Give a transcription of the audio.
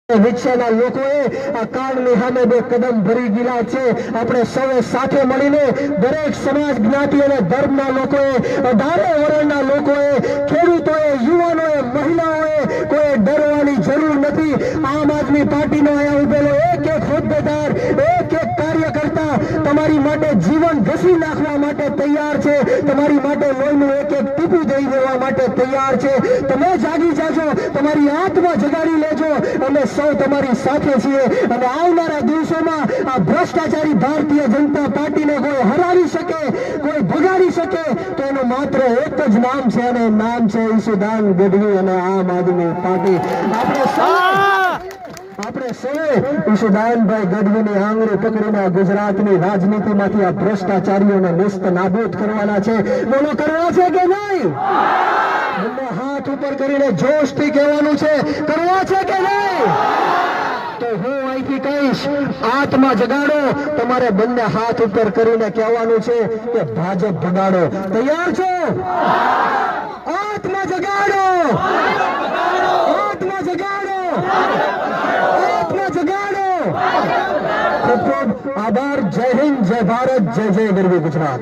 રિક્ષાના લોકોએ આ કાળની સામે બે કદમ ભરી ગયા છે। આપણે સૌએ સાથે મળીને દરેક સમાજ જ્ઞાતિ અને ધર્મના લોકોએ 18 વર્ષના લોકોએ ખેડૂતોએ યુવાનોએ મહિલાઓએ કોઈ ડરવાની જરૂર નથી। આમ આદમી પાર્ટીનો અહીંયા ઉભેલો એક હોદ્દેદાર એક કાર્યકર્તા તમારી માટે જીવન ઘસી નાખવા માટે તૈયાર છે। તમારી માટે લોહીનું એક ટીપું દઈ દેવા માટે તૈયાર છે। તમે જાગી જાજો, તમારી આત્મા જગાડી લેજો। અમે સૌ તમારી સાથે છીએ અને આવનારા દિવસોમાં આ ભ્રષ્ટાચારી ભારતીય જનતા પાર્ટીને કોઈ હરાવી શકે, કોઈ ભગાડી શકે તો એનું માત્ર એક જ નામ છે અને નામ છે ઈશુદાન ગઢવી અને આમ આદમી પાર્ટી। આપણે સૌએ ઈશુદાનભાઈ ગઢવીની આંગળી પકડીને ગુજરાતની રાજનીતિમાંથી આ ભ્રષ્ટાચારીઓને નેસ્ત નાબૂદ કરવાના છે। બોલો, કરવા છે કે નહીં? બંને હાથ ઉપર કરીને જોશથી કહેવાનું છે, કરવા છે કે નહીં? તો હું અહીંથી કહીશ, આત્મા જગાડો। તમારે બંને હાથ ઉપર કરીને કહેવાનું છે કે ભાજપ ભગાડો। તૈયાર છો? આત્મા જગાડો, આત્મા જગાડો, આત્મા જગાડો। ખૂબ ખૂબ આભાર। જય હિન્દ, જય ભારત, જય જય ગરવી ગુજરાત।